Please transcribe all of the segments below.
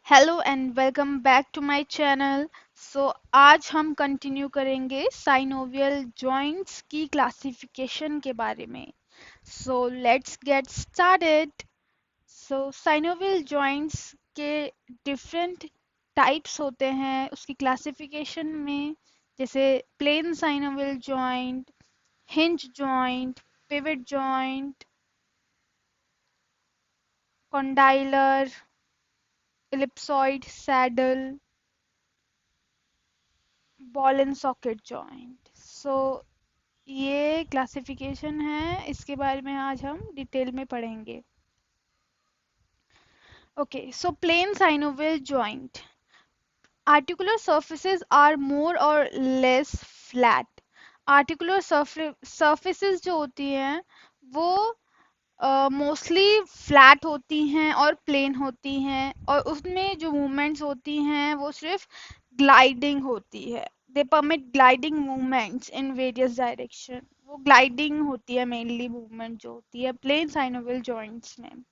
Hello and welcome back to my channel. आज हम continue करेंगे साइनोवियल जॉइंट्स की क्लासिफिकेशन के बारे में। Let's get started. Synovial joints के डिफरेंट टाइप्स होते हैं उसकी क्लासिफिकेशन में, जैसे plane synovial joint, hinge joint, pivot joint, condylar, ellipsoid saddle, ball and socket joint. ये क्लासिफिकेशन है, इसके बारे में आज हम डिटेल में पढ़ेंगे। Okay, so plane synovial joint, articular surfaces are more or less flat। Articular surfaces जो होती हैं वो मोस्टली फ्लैट होती हैं और प्लेन होती हैं, और उसमें जो मूवमेंट्स होती हैं वो सिर्फ ग्लाइडिंग होती है। They permit gliding movements in various direction. वो ग्लाइडिंग होती है मेनली मूवमेंट जो होती है प्लेन साइनोवियल जॉइंट्स में।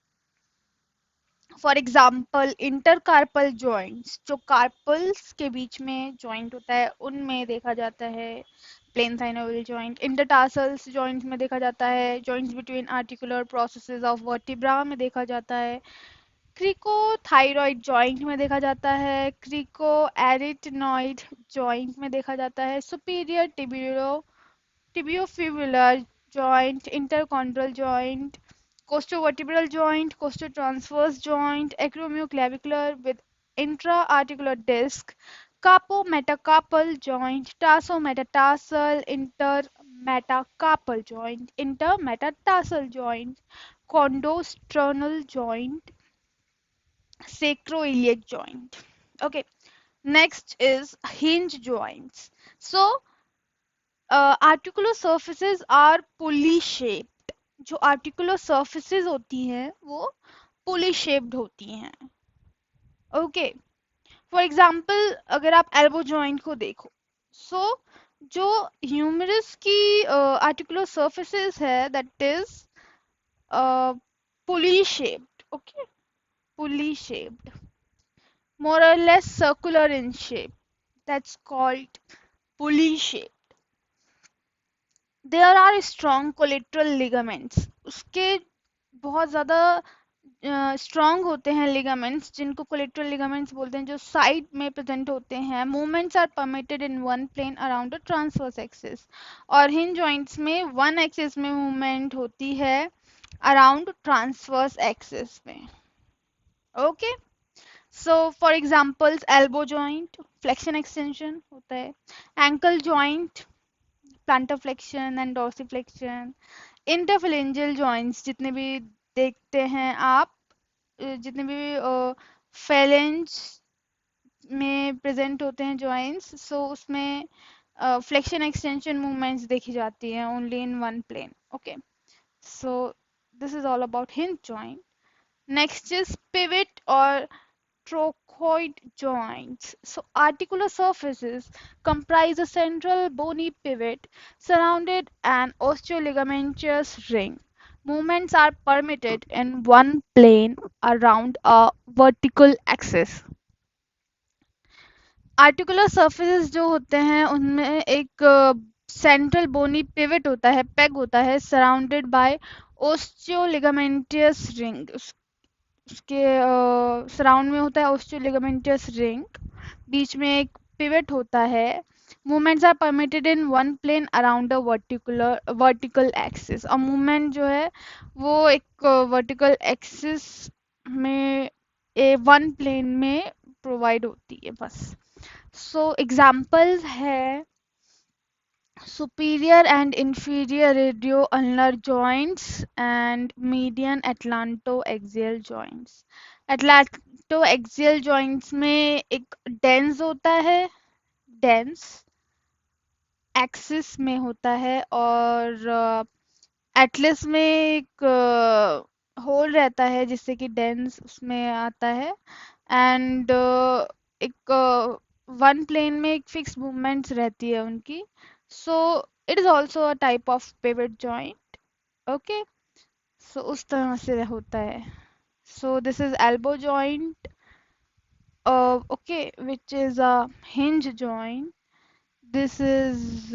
फॉर एग्जाम्पल इंटरकार्पल जॉइंट्स, जो कार्पल्स के बीच में जॉइंट होता है उनमें देखा जाता है प्लेन साइनोवियल जॉइंट। इंटरटार्सल्स जॉइंट्स में देखा जाता है, joints between articular processes of vertebra में देखा जाता है, क्रिकोथाइरॉइड जॉइंट में देखा जाता है, क्रिको एरिटनॉइड जॉइंट में देखा जाता है, superior tibiofibular joint, interchondral joint, costovertebral joint, costotransverse joint, acromioclavicular with intra-articular disc, carpometacarpal joint, tarsometatarsal, intermetacarpal joint, intermetatarsal joint, condosternal joint, sacroiliac joint. Okay, next is hinge joints. Articular surfaces are pulley shaped। जो articular surfaces होती हैं वो पुली shaped होती हैं। Okay, for example अगर आप elbow joint को देखो, सो जो ह्यूमरस की आर्टिकुलर सर्फेसेस है that is pulley shaped. Okay, pulley shaped, more or less circular in shape, that's called pulley shape. There are strong collateral ligaments, उसके बहुत ज़्यादा स्ट्रॉन्ग होते हैं लिगामेंट्स जिनको कोलेट्रल लिगामेंट्स बोलते हैं, जो साइड में प्रेजेंट होते हैं। Movements are permitted in one plane around the transverse axis. और हिंज जॉइंट्स में वन एक्सिस में मूवमेंट होती है अराउंड ट्रांसवर्स एक्सिस में। Okay, so for examples elbow joint flexion extension होता है, ankle joint plantar flexion and dorsiflexion, interphalangeal joints जितने भी देखते हैं आप, जितने भी फेलेंज में प्रेजेंट होते हैं जॉइंट्स, उसमें फ्लेक्शन एक्सटेंशन मूवमेंट्स देखी जाती हैं only in one plane. Okay, so this is all about hinge joint. Next is pivot और trochoid joints. So articular surfaces comprise a central bony pivot surrounded an osteoligamentous ring. Movements are permitted in one plane around a vertical axis. Articular surfaces जो होते हैं उनमें एक central बोनी pivot होता है, peg होता है, सराउंडेड बाय ओस्टियोलिगामेंटियस रिंग। उसके सराउंड में होता है ओस्टियोलिगामेंटियस रिंग, बीच में एक पिवट होता है। Movements are permitted in one plane around a vertical axis. और मूवमेंट जो है वो एक वर्टिकल एक्सिस में वन प्लेन में प्रोवाइड होती है बस। एग्जाम्पल्स है superior and inferior radioulnar joints and median atlantoaxial joints। atlantoaxial joints में एक डेंस होता है, डेंस एक्सिस में होता है, और एटलस में एक होल रहता है जिससे कि डेंस उसमें आता है। एंड एक वन प्लेन में एक फिक्स मूवमेंट्स रहती है उनकी। So it is also a type of pivot joint. Okay, उस तरह से होता है। This is elbow joint, Okay, which is a hinge joint. This is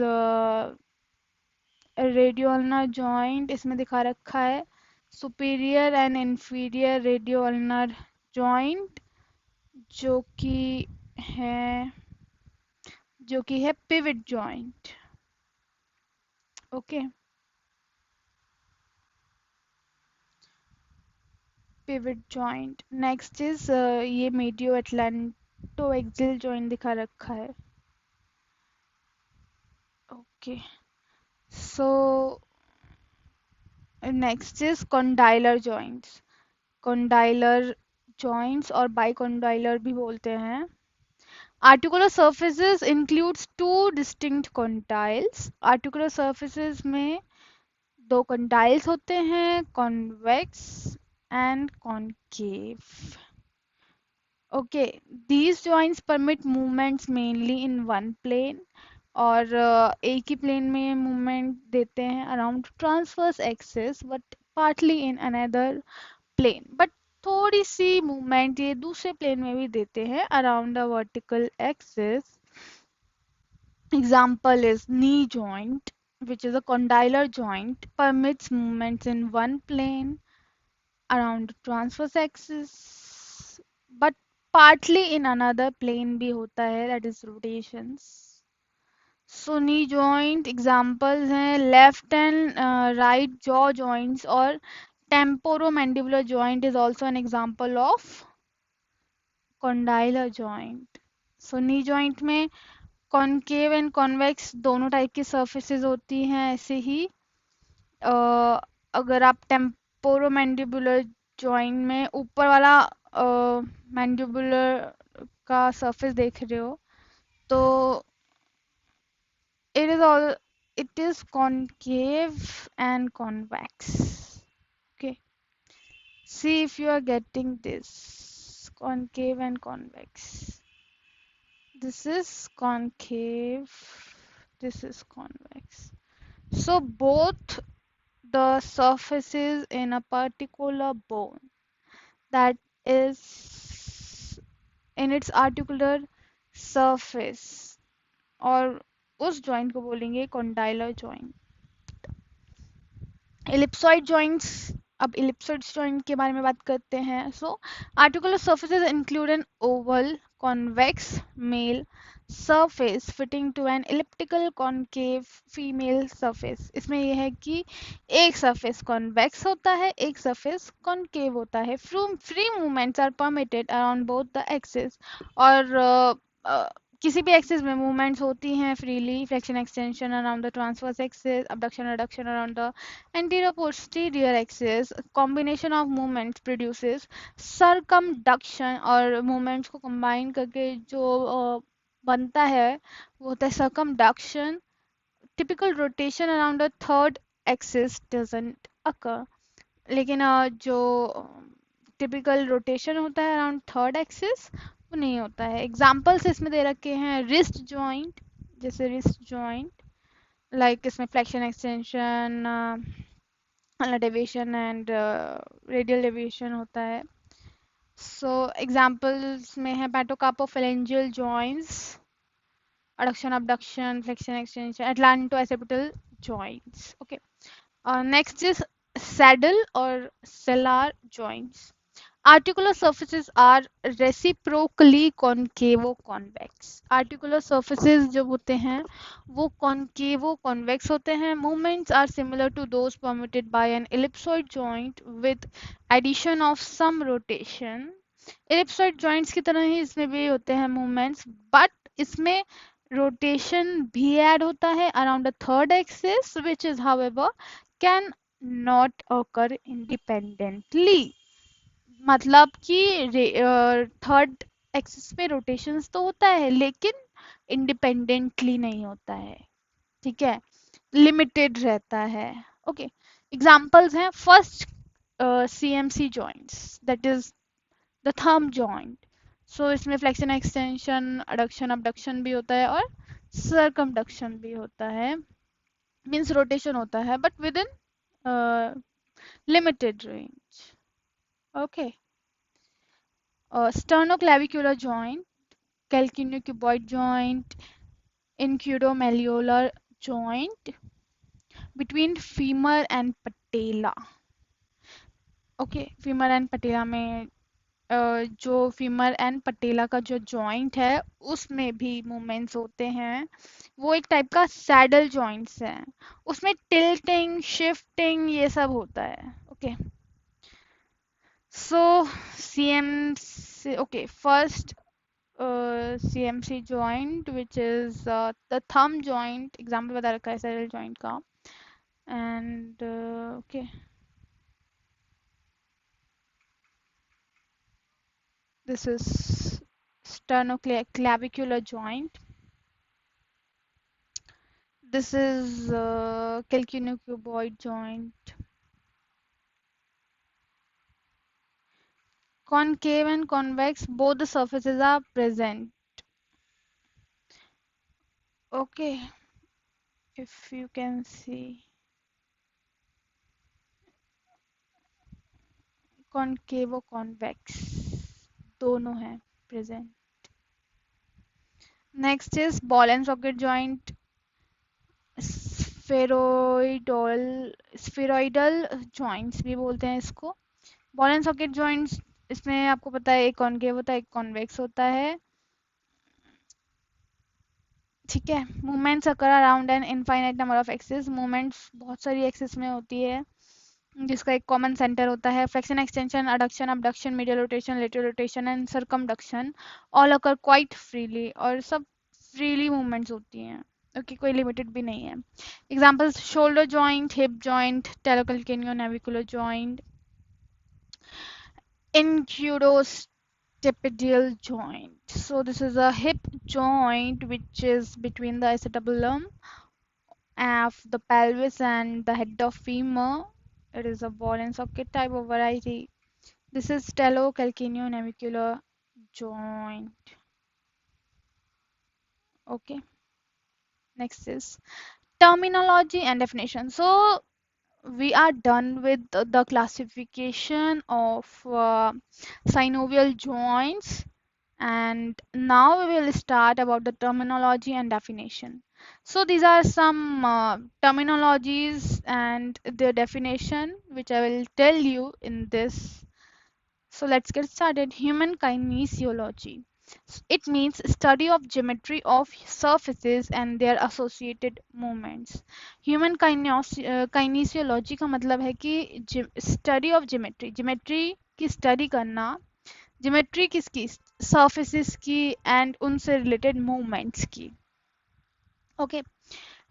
radio ulnar joint इसमें दिखा रखा है, superior and inferior radio ulnar joint, जो कि है pivot joint. Okay, pivot joint. Next is ये मीडियो एटलांटो एक्सिल जॉइंट दिखा रखा है। Okay, so next is condylar joints. Condylar joints और बाइकॉन्डाइलर भी बोलते हैं। Articular surfaces includes two distinct condyles. Articular surfaces में दो कॉन्डाइल्स होते हैं, convex and concave. Okay, these joints permit movements mainly in one plane, और एक ही प्लेन में मूवमेंट देते हैं around transverse axis but partly in another plane, but थोड़ी सी मूवमेंट ये दूसरे प्लेन में भी देते हैं around the vertical axis. Example is knee joint, which is a condylar joint, permits movements in one plane around the transverse axis, but partly in another plane भी होता है, that is rotations. So knee joint examples हैं left and right jaw joints, और temporomandibular joint is also an example of condylar joint. So knee joint में concave and convex दोनों type की surfaces होती हैं। ऐसे ही अगर आप टेम्पोरोमैंडिबुलर जॉइंट में ऊपर वाला मैंडिबुलर का सरफेस देख रहे हो, तो it is all it is concave and convex. Okay, see if you are getting this, concave and convex. This is concave, this is convex. So both the surfaces in a particular bone that is in its articular surface, और उस joint को बोलेंगे condylar joint. Ellipsoid joints, अब ellipsoid joint के बारे में बात करते हैं। So articular surfaces include an oval convex male surface fitting to an elliptical concave female surface। इसमें यह है कि एक surface convex होता है, एक surface concave होता है। Free movements are permitted around both the axes, और किसी भी एक्सिस में मूवमेंट्स होती हैं freely, flexion extension around the transverse axis, abduction reduction around the anterior posterior axis, combination of movements produces circumduction, और movements को combine करके जो बनता है वो होता है circumduction. Typical rotation around the third axis doesn't occur, लेकिन जो टिपिकल रोटेशन होता है अराउंड थर्ड एक्सिस वो नहीं होता है। एग्जाम्पल्स इसमें दे रखे हैं रिस्ट जॉइंट, जैसे रिस्ट जॉइंट लाइक इसमें flexion extension, deviation and radial deviation होता है। सो एग्जाम्पल्स में है पैटोकार्पोफेलेंजियल joints, adduction abduction, flexion extension, atlanto-occipital joints. Okay. Next is saddle or sellar joints. Articular surfaces are reciprocally concavo-convex. Articular surfaces जो होते हैं वो concavo-convex होते हैं. Movements are similar to those permitted by an ellipsoid joint with addition of some rotation. Ellipsoid joints की तरह ही इसमें भी होते हैं movements, but इसमें rotation भी ऐड होता है around the third axis, which is however can not occur independently. मतलब कि थर्ड एक्सिस पे रोटेशंस तो होता है लेकिन इंडिपेंडेंटली नहीं होता है, ठीक है, लिमिटेड रहता है। ओके, एग्जांपल्स हैं first CMC joints, that is the thumb joint. So इसमें फ्लेक्शन एक्सटेंशन, एडक्शन अबडक्शन भी होता है और सर्कमडक्शन भी होता है, मींस रोटेशन होता है but with in limited range. Okay, Sternoclavicular joint, calcaneocuboid joint, inguinalomalleolar joint between femur and patella. Okay, femur and patella में जो फीमर एंड पटेला का जो जॉइंट है उसमें भी मूवमेंट्स होते हैं। वो एक टाइप का सैडल जॉइंट्स है, उसमें टिल्टिंग शिफ्टिंग ये सब होता है। Okay, so CMC, okay, first CMC joint which is the thumb joint, example बता रखा है सैडल जॉइंट का। And okay, this is sternoclavicular joint. This is calcaneocuboid joint. Concave and convex, both the surfaces are present. Okay, if you can see, concave और convex दोनों हैं present. Next is ball and socket joint, spheroidal joints भी बोलते हैं इसको। Ball and socket joints, इसमें आपको पता है एक कॉनकेव होता है एक कॉन्वेक्स होता है। ठीक है, movements occur around an infinite number of axis, movements बहुत सारी एक्सिस में होती है जिसका एक कॉमन सेंटर होता है। Flexion, extension, adduction, abduction, medial rotation, lateral rotation and circumduction all occur quite freely, और सब फ्रीली मूवमेंट्स होती हैं। ओके, कोई लिमिटेड भी नहीं है। Examples shoulder joint, hip joint, talocalcaneo navicular joint, incudostapedial joint. So this is a hip joint which is between the acetabulum of the pelvis and the head of femur. It is a ball and socket type of variety. This is stellocalcaneal navicular joint. Okay, next is terminology and definition. So we are done with the classification of synovial joints, and now we will start about the terminology and definition. So these are some terminologies and their definition which I will tell you in this. So let's get started. Human kinesiology, it means study of geometry of surfaces and their associated movements. Human kinesiology का मतलब है कि study of geometry, geometry की study करना। Geometry किसकी? Surfaces की and उनसे related movements की। Okay,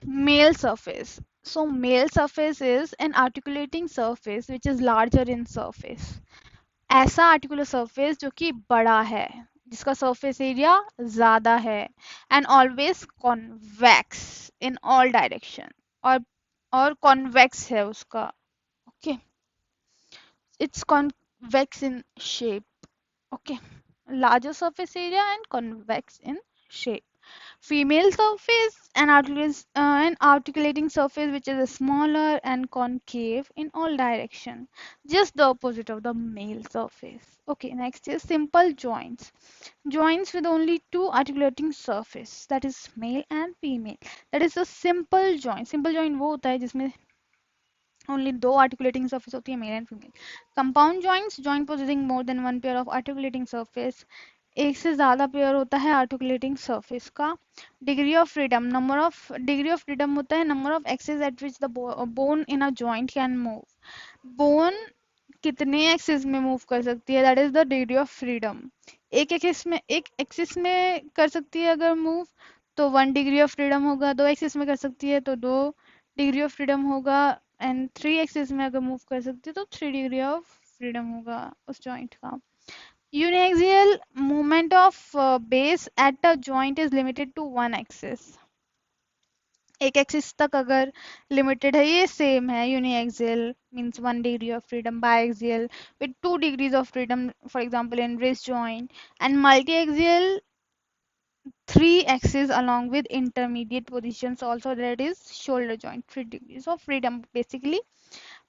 male surface. So male surface is an articulating surface which is larger in surface. ऐसा आर्टिकुलर सरफेस जो कि बड़ा है, जिसका सरफेस एरिया ज्यादा है, and always convex in all direction, और कॉन्वेक्स है उसका। Okay, it's convex in shape. Okay, larger surface area and convex in shape. Female surface, an articulating surface which is smaller and concave in all direction, just the opposite of the male surface. Okay, next is simple joints. Joints with only two articulating surface, that is male and female. That is a simple joint. Simple joint वो होता है जिसमें only दो articulating surface होती है, male and female. Compound joints, joint possessing more than one pair of articulating surface, एक से ज़्यादा पेयर होता है आर्टिकुलेटिंग सरफेस का। Degree of freedom, number of degree of freedom होता है number of axis at which the bone in a joint can move. Bone कितने axis में मूव कर सकती है, that is the degree of freedom. एक axis में कर सकती है अगर मूव तो 1 डिग्री ऑफ फ्रीडम होगा, 2 एक्सिस में कर सकती है तो 2 डिग्री ऑफ फ्रीडम होगा, एंड 3 एक्सिस में अगर मूव कर सकती है तो 3 डिग्री ऑफ फ्रीडम होगा उस जॉइंट का। Uniaxial movement of base at a joint is limited to one axis. एक एक्सिस तक अगर लिमिटेड है, ये सेम है। Uniaxial means 1 degree of freedom, biaxial with 2 degrees of freedom, for example in wrist joint, and multi-axial 3 axis along with intermediate positions also, that is shoulder joint, 3 degrees of freedom basically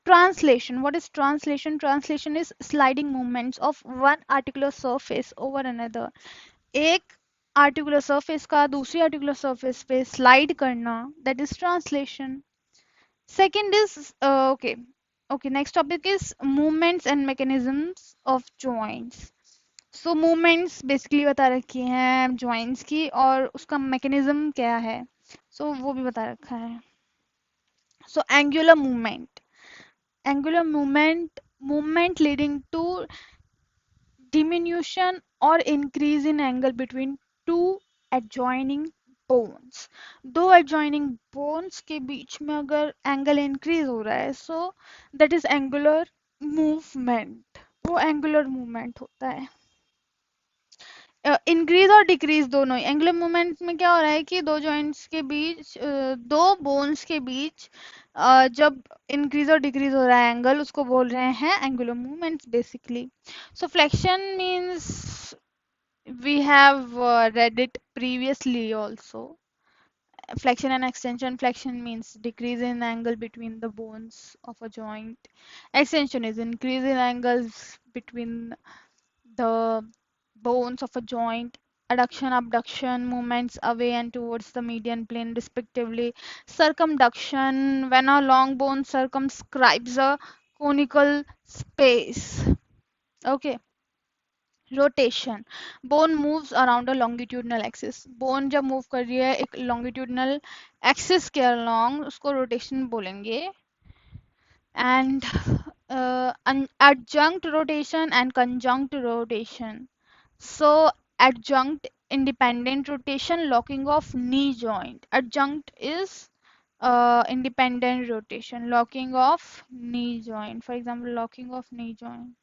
Translation. What is translation? Translation is sliding movements of one articular surface over another. एक articular surface का दूसरी articular surface पे slide करना, that is translation. Second is okay, next topic is movements and mechanisms of joints. So movements basically बता रखी हैं joints की, और उसका mechanism क्या है, so वो भी बता रखा है. So angular movement leading to diminution or increase in angle between two adjoining bones. दो adjoining bones के बीच में अगर angle increase हो रहा है, so that is angular movement. वो angular movement होता है. इंक्रीज और डिक्रीज दोनों ही. एंगुलर मूवमेंट में क्या हो रहा है कि दो जॉइंट्स के बीच दो बोन्स के बीच जब इंक्रीज और डिक्रीज हो रहा है एंगल, उसको बोल रहे हैं angular movements basically. So flexion means we have read it previously also. Flexion and extension. Flexion means decrease in angle between the bones of a joint. Extension is increase in angles between the bones of a joint. Adduction, abduction, movements away and towards the median plane respectively. Circumduction, when a long bone circumscribes a conical space. Okay. Rotation. Bone moves around a longitudinal axis. Bone जब move कर रही है एक longitudinal axis के along, उसको rotation बोलेंगे. And adjunct rotation and conjunct rotation. So adjunct independent rotation, locking of knee joint. Adjunct is independent rotation, locking of knee joint. For example, locking of knee joint.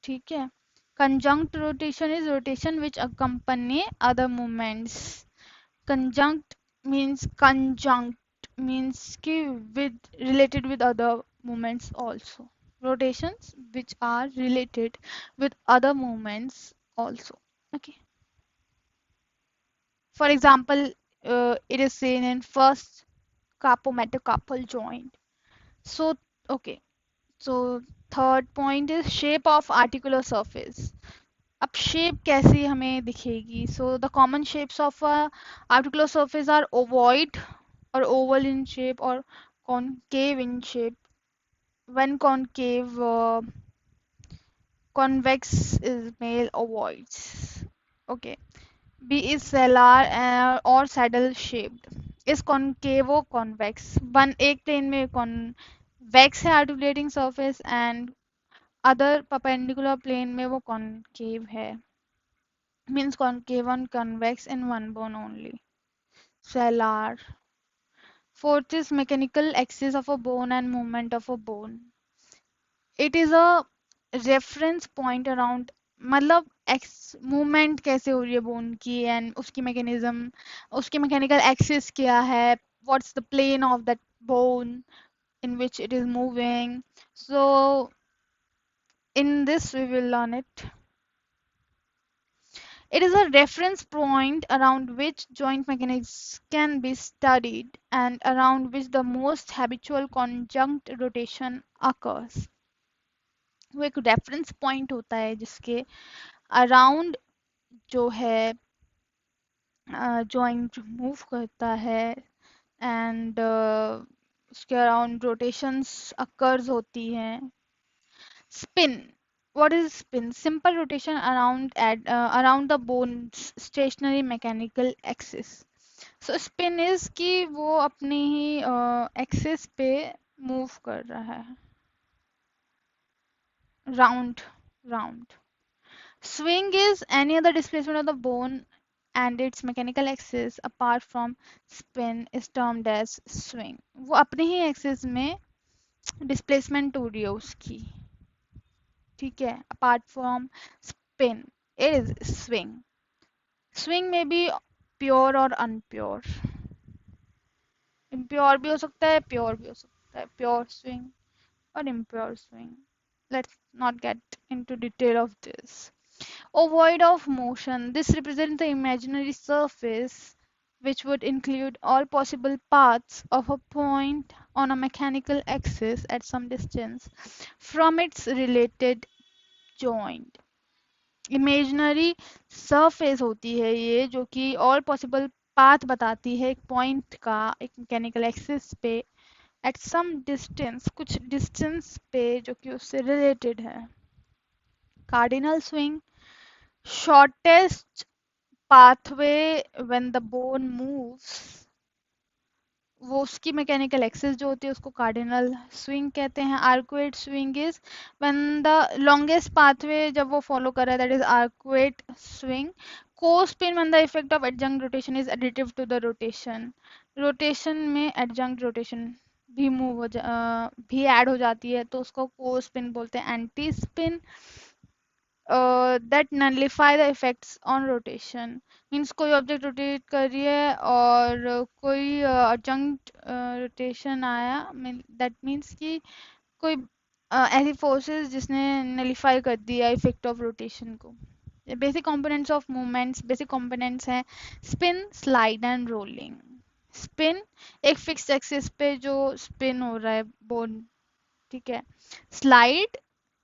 ठीक है. Conjunct rotation is rotation which accompany other movements. Conjunct means कि with related with other movements also. Rotations which are related with other movements also. Okay. For example, it is seen in first carpometacarpal joint. So okay. So third point is shape of articular surface. अब shape कैसी हमें दिखेगी. So the common shapes of articular surface are ovoid और oval in shape और concave in shape. When concave, convex is male ovoids. Okay. B is cellar or saddle shaped. Is concave or convex. One एक plane में convex है articulating surface and other perpendicular plane में वो concave है. Means concave and convex in one bone only. Cellar. Fourth is mechanical axis of a bone and movement of a bone. It is a reference point around, मतलब movement कैसे हो रही है bone की and उसकी mechanism, उसकी mechanical axis क्या है, what's the plane of that bone in which it is moving. So in this we will learn it. It is a reference point around which joint mechanics can be studied and around which the most habitual conjunct rotation occurs. वो एक reference point होता है जिसके around जो है joint move करता है and उसके अराउंड रोटेशंस अकर्स होती हैं. Spin. What is spin? Simple rotation around the bone's stationary mechanical axis. So spin is कि वो अपनी ही एक्सिस पे मूव कर रहा है. Round. Swing is any other displacement of the bone and its mechanical axis apart from spin is termed as swing. वो अपनी ही axis में डिस्प्लेसमेंट हो रही है उसकी. ठीक है. Apart from spin it is swing. Swing में भी प्योर और अनप्योर, इम्प्योर भी हो सकता है, प्योर भी हो सकता है. प्योर स्विंग और impure swing. Let's not get into detail of this. Ovoid of motion. This represents the imaginary surface which would include all possible paths of a point on a mechanical axis at some distance from its related joint. Imaginary surface होती है ये, जो कि all possible path बताती है एक point का एक मैकेनिकल एक्सिस पे एट सम डिस्टेंस, कुछ डिस्टेंस पे जो कि उससे रिलेटेड है. Cardinal swing, shortest pathway when the bone moves, वो उसकी मैकेनिकल एक्सिस जो होती है उसको कार्डिनल स्विंग कहते हैं. Arcuate swing is when the longest pathway जब वो फॉलो कर रहा है, that is arcuate swing. Cospin when the effect of adjunct rotation is additive to the rotation, rotation में एडजंक्ट रोटेशन भी भी ऐड हो जाती है तो उसको को स्पिन बोलते हैं. Anti spin that nullify the effects on rotation, means कोई ऑब्जेक्ट रोटेट कर रही है और कोई adjunct रोटेशन आया, दैट मीन्स कि कोई ऐसी फोर्सेस जिसने नलिफाई कर दिया इफेक्ट ऑफ रोटेशन को. Basic components of movements, basic components हैं spin, slide and rolling. Spin एक फिक्स्ड एक्सिस पे जो स्पिन हो रहा है बोन, ठीक है. स्लाइड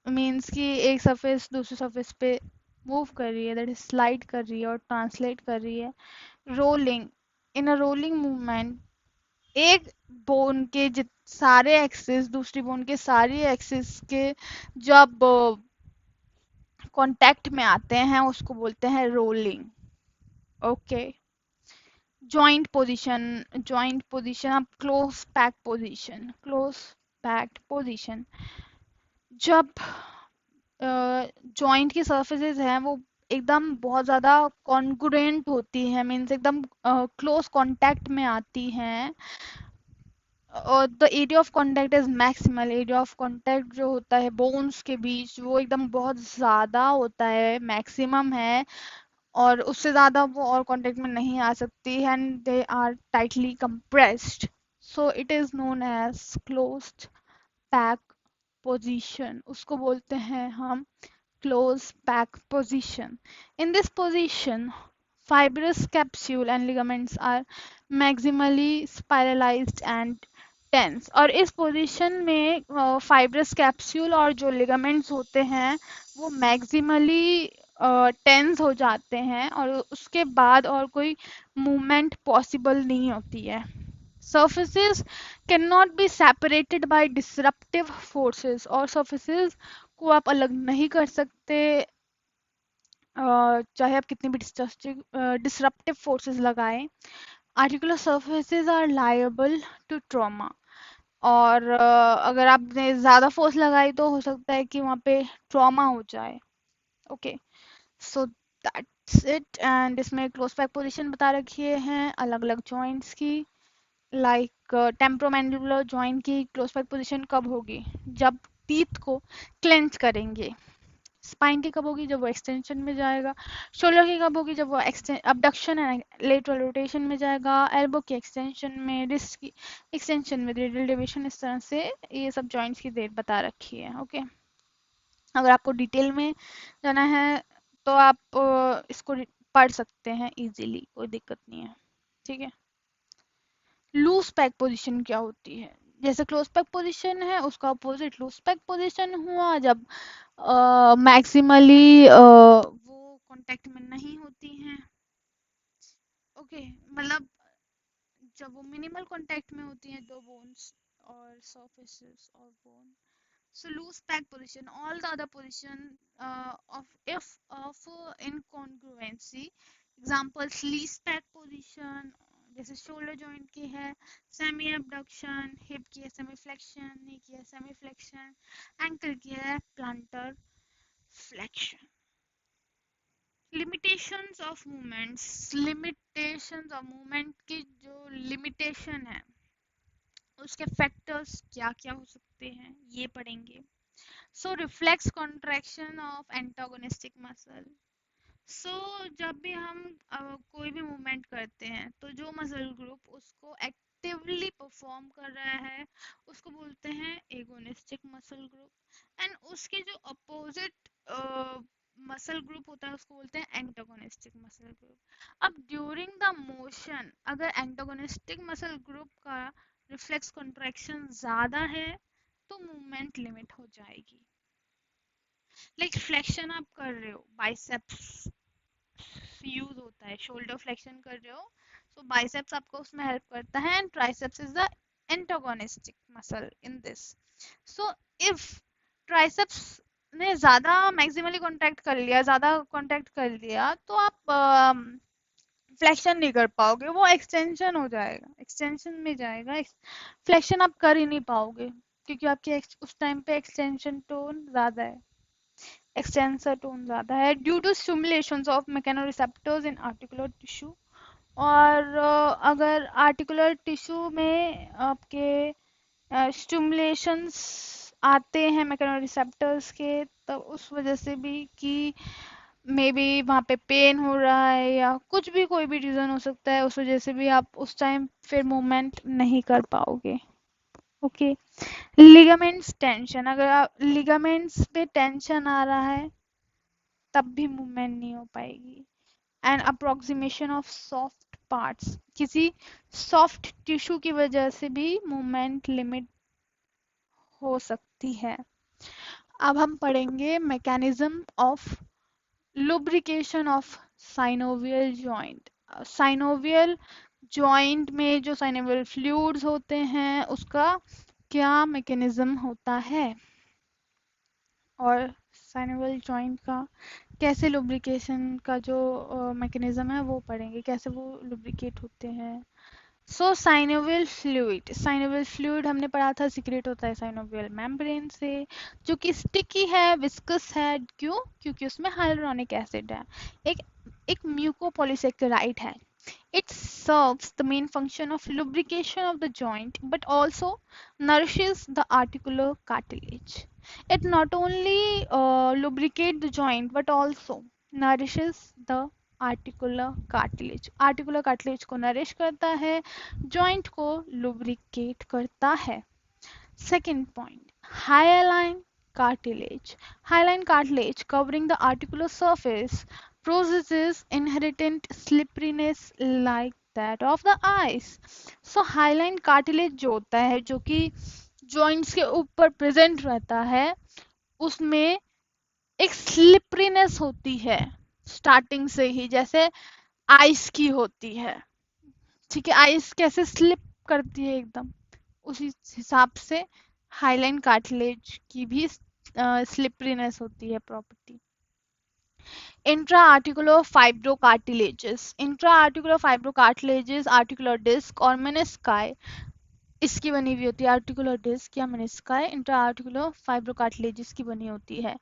मीन्स कि एक सरफेस दूसरी सरफेस पे मूव कर रही है, दैट इज स्लाइड कर रही है और ट्रांसलेट कर रही है. रोलिंग, इन अ रोलिंग मूवमेंट एक बोन के सारे एक्सिस दूसरी बोन के सारे एक्सिस के जब कांटेक्ट में आते हैं उसको बोलते हैं rolling. Okay. Joint position, joint position, अब close pack position, close packed position, जब जॉइंट की सर्फेसेस हैं वो एकदम बहुत ज़्यादा कॉन्ग्रुएंट होती हैं, मीन्स एकदम क्लोज कांटेक्ट में आती हैं. और the area of contact is maximal, area of contact जो होता है बोन्स के बीच वो एकदम बहुत ज़्यादा होता है, मैक्सिमम है, और उससे ज़्यादा वो और कांटेक्ट में नहीं आ सकती, and they are tightly compressed, so it is known as closed pack position, उसको बोलते हैं हम close pack position. In this position, fibrous capsule and ligaments are maximally spiralized and tense. और इस पोजीशन में फाइब्रस कैप्सूल और जो ligaments होते हैं वो मैक्सिमली टेंस हो जाते हैं और उसके बाद और कोई मूवमेंट पॉसिबल नहीं होती है. Surfaces cannot be separated by disruptive forces, और surfaces को आप अलग नहीं कर सकते चाहे आप कितनी भी डिसरप्टिव फोर्सेस लगाएं. Articular surfaces are liable to trauma, और अगर आपने ज़्यादा फोर्स लगाई तो हो सकता है कि वहाँ पे ट्रॉमा हो जाए. Okay, so that's it. And इसमें क्लोज पैक पोजीशन बता रखी है अलग अलग जॉइंट्स की. लाइक टेम्पोरोमैंडिबुलर जॉइंट की क्लोज पैक पोजीशन कब होगी? जब टीथ को क्लेंच करेंगे. स्पाइन की कब होगी? जब वो एक्सटेंशन में जाएगा. शोल्डर की कब होगी? जब वो अबडक्शन एंड लेटरल रोटेशन में जाएगा. एल्बो की एक्सटेंशन में, रिस्ट की एक्सटेंशन में, रेडियल डेविएशन, इस तरह से ये सब जॉइंट्स की डेट बता रखी है. ओके, अगर आपको डिटेल में जाना है तो आप इसको पढ़ सकते हैं इजीली, कोई दिक्कत नहीं है. ठीक है. लूज पैक पोजीशन क्या होती है? जैसे क्लोज पैक पोजीशन है उसका अपोजिट लूज पैक पोजीशन हुआ जब मैक्सिमली वो कांटेक्ट में नहीं होती हैं. ओके, मतलब जब वो मिनिमल कांटेक्ट में होती हैं दो बोन्स और surfaces और bone. So loose pack position, all the other position of if of incongruency, examples least pack position जैसे शोल्डर जॉइंट की है सेमी एबडक्शन, हिप की है सेमी फ्लेक्शन, नी की है सेमी फ्लेक्शन, एंकल की है planter flexion. Limitations of movements, limitations of movement की जो लिमिटेशन है उसके फैक्टर्स क्या क्या हो सकते हैं ये पढ़ेंगे. So reflex contraction of antagonistic muscle. So जब भी हम कोई भी मूवमेंट करते हैं तो जो मसल ग्रुप उसको एक्टिवली परफॉर्म कर रहा है उसको बोलते हैं एगोनिस्टिक मसल ग्रुप, एंड उसके जो अपोजिट मसल ग्रुप होता है उसको बोलते हैं एंटागोनिस्टिक मसल ग्रुप। अब ड्यूरिंग द मोशन अगर एंटागोनिस्टिक मसल ग्रुप का रिफ्लेक्स कॉन्ट्रैक्शन ज्यादा है तो मूवमेंट लिमिट हो जाएगी। लाइक फ्लेक्शन आप कर रहे हो, बाइसेप्स यूज होता है, शोल्डर फ्लेक्शन कर रहे हो, सो बाइसेप्स आपको उसमें हेल्प करता है and triceps is the antagonistic muscle in this. So if triceps ने ज्यादा मैक्सिमली कॉन्ट्रैक्ट कर लिया, ज्यादा कॉन्ट्रैक्ट कर लिया, तो आप फ्लेक्शन नहीं कर पाओगे, वो एक्सटेंशन हो जाएगा, एक्सटेंशन में जाएगा, फ्लेक्शन आप कर ही नहीं पाओगे क्योंकि आपके उस टाइम पे एक्सटेंशन टोन ज्यादा है, एक्सटेंसर टोन ज्यादा है due to stimulations of mechanoreceptors in articular tissue. और अगर आर्टिकुलर टिश्यू में आपके स्टिमुलेशंस आते हैं मैकेनोरिसेप्टर्स के, तो उस वजह से भी कि मे बी वहाँ पे पेन हो रहा है या कुछ भी, कोई भी रीज़न हो सकता है, उस वजह से भी आप उस टाइम फिर मूवमेंट नहीं कर पाओगे। ओके, लिगामेंट्स टेंशन, अगर आप लिगामेंट्स पे टेंशन आ रहा है तब भी मूवमेंट नहीं हो पाएगी। And approximation of soft parts, किसी सॉफ्ट टिश्यू की वजह से भी मूवमेंट लिमिट हो सकती है। अब हम पढ़ेंगे mechanism of lubrication of synovial joint. Synovial joint में जो साइनोवियल फ्लूइड्स होते हैं उसका क्या मैकेनिज्म होता है, और साइनोवियल जॉइंट का कैसे लुब्रिकेशन का जो मैकेनिज्म है वो पढ़ेंगे, कैसे वो लुब्रिकेट होते हैं। सो साइनोवियल फ्लूइड हमने पढ़ा था सिक्रेट होता है साइनोवियल मेम्ब्रेन से, जो कि स्टिकी है, विस्कस है, क्यों? क्योंकि उसमें हाइलुरोनिक एसिड है, एक एक म्यूकोपॉलीसेकेराइड है। It serves the main function of lubrication of the joint but also nourishes the articular cartilage. It not only lubricate the joint but also nourishes the articular cartilage, articular cartilage को nourish करता है, joint को lubricate करता है। Second point, hyaline cartilage. Hyaline cartilage covering the articular surface possesses inherent slipperiness like that of the ice. So hyaline cartilage जो होता है, जो कि joints के ऊपर प्रेजेंट रहता है, उसमें एक स्लिपरीनेस होती है स्टार्टिंग से ही, जैसे आइस की होती है। ठीक है, आइस कैसे स्लिप करती है एकदम, उसी हिसाब से हाइलाइन कार्टिलेज की भी स्लिपरीनेस होती है property. Intra articular fibrocartilages, intra articular fibrocartilages articular disc और मेनिस्काई इसकी बनी हुई होती है, आर्टिकुलर डिस्क या मेनिस्काई इंट्रा आर्टिकुलर फाइब्रोकार्टिलेजेस की बनी होती है।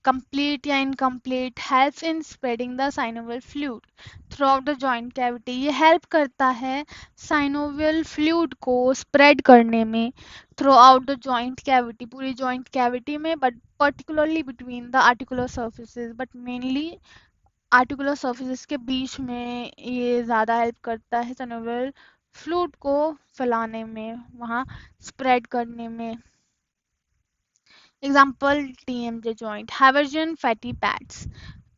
कंप्लीट या incomplete helps in spreading the synovial fluid through out the joint cavity, ये हेल्प करता है साइनोवियल फ्लूइड को स्प्रेड करने में through out the joint cavity, पूरी जॉइंट कैविटी में, but particularly between the articular surfaces, but mainly articular surfaces के बीच में ये ज़्यादा हेल्प करता है साइनोवियल फ्लूइड को फैलाने में, वहाँ स्प्रेड करने में। Example TMJ joint, Haversian fatty pads,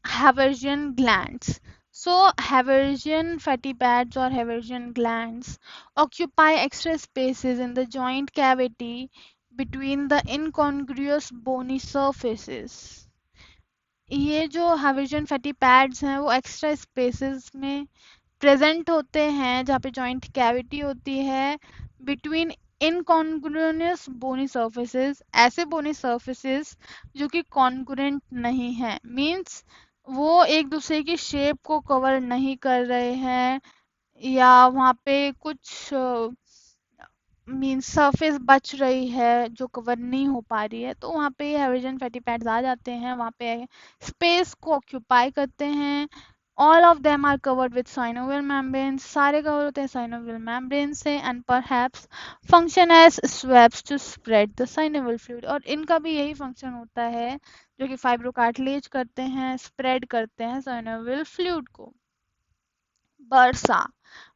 Haversian glands. So Haversian fatty pads or Haversian glands occupy extra spaces in the joint cavity between the incongruous bony surfaces. ये जो Haversian fatty pads हैं वो extra spaces में present होते हैं जहाँ पे joint cavity होती है, बिटवीन इनकॉन्ग्रुएंस बोनी सर्फेसेस, ऐसे बोनी सर्फेसेस जो कि कॉन्ग्रुएंट नहीं है, मींस वो एक दूसरे की शेप को कवर नहीं कर रहे हैं, या वहाँ पे कुछ मीन्स सरफेस बच रही है जो कवर नहीं हो पा रही है, तो वहाँ पे हेविजन फैटी पैड्स आ जाते हैं, वहाँ पे स्पेस को ऑक्यूपाई करते हैं। All of them are covered with synovial membrane, सारे कवर होते हैं साइनोवियल मेम्ब्रेन से, and perhaps function as swabs to spread the synovial fluid, और इनका भी यही फंक्शन होता है जो कि फाइब्रोकार्टिलेज करते हैं, स्प्रेड करते हैं साइनोवियल फ्लूइड को। Bursa,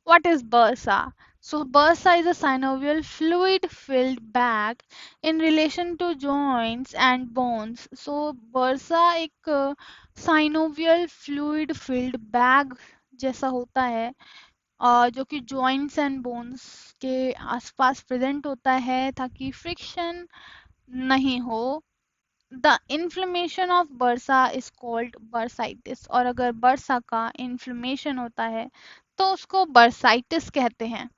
what is bursa? So bursa is a synovial fluid filled bag in relation to joints and bones. So bursa एक synovial fluid filled bag जैसा होता है जो कि joints and bones के आसपास प्रेजेंट होता है ताकि फ्रिक्शन नहीं हो. The inflammation of bursa is called bursitis. और अगर बर्सा का इन्फ्लेमेशन होता है तो उसको बर्साइटिस कहते हैं.